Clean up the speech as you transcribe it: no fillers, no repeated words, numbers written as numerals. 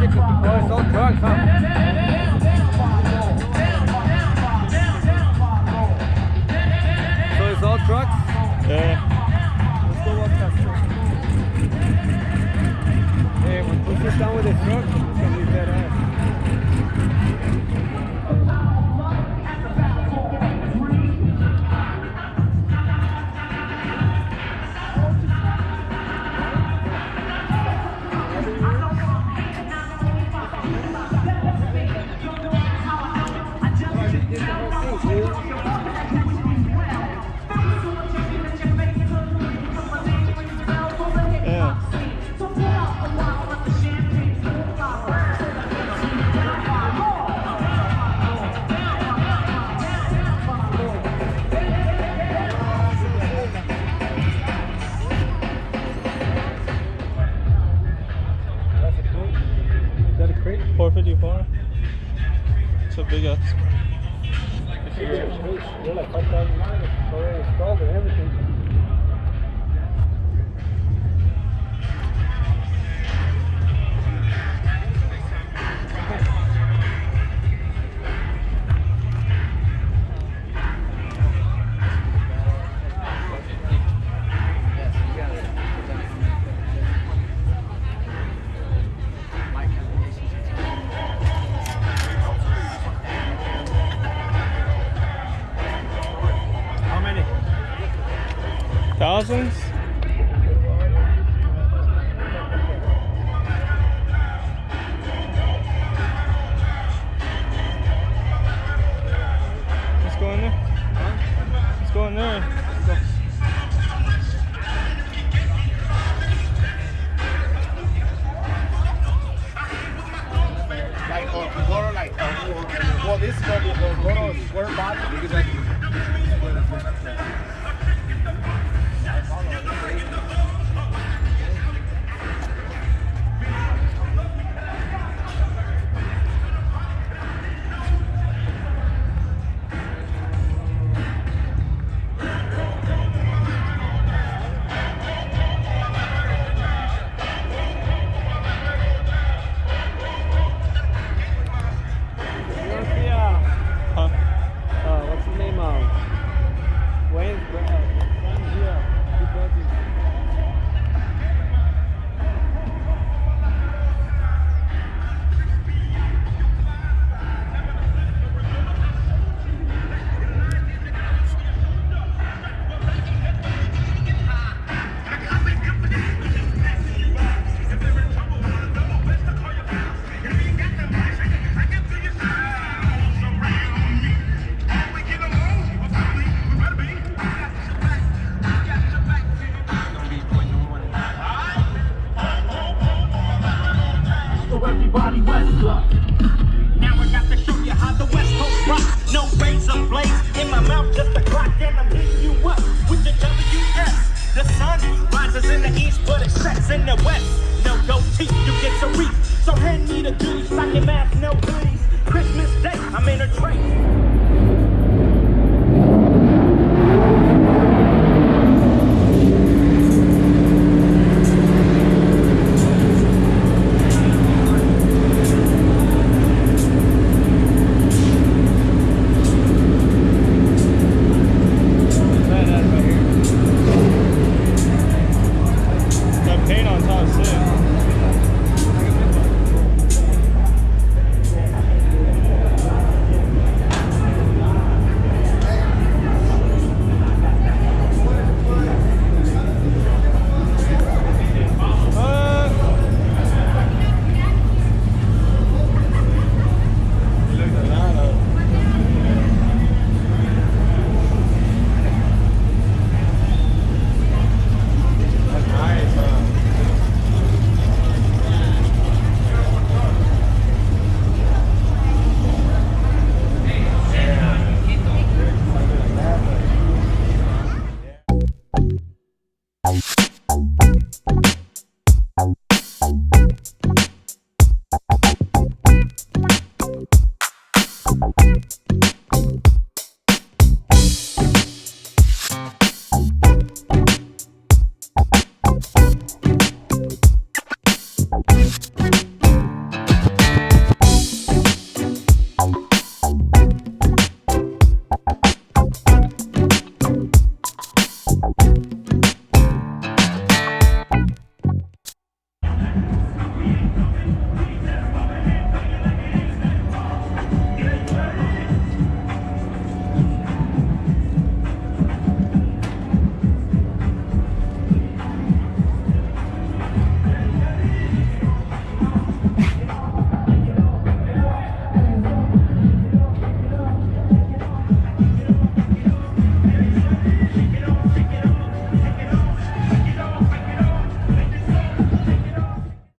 basically, oh, it's all trucks, huh? So it's all trucks? Yeah. Let's go walk that truck. Hey, when we sit down with the truck, it's gonna be badass. Is that a crate? 454. It's a big ass. They're like 5,000 miles. It's already installed and everything. Thousands? Let's go in there. Let's go in there. Let's go. Like, if you go to like, well, this is going to go to square body because like, what's his name? Wayne's Everybody West Club. Now I got to show you how the West Coast rock. No razor blades in my mouth, just a clock, and I'm hitting you up with the WS. The sun rises in the east, but it sets in the west. No goatee, you get to reap. So hand me the goodies, like your mask, no goodies. Christmas Day, I'm in a train.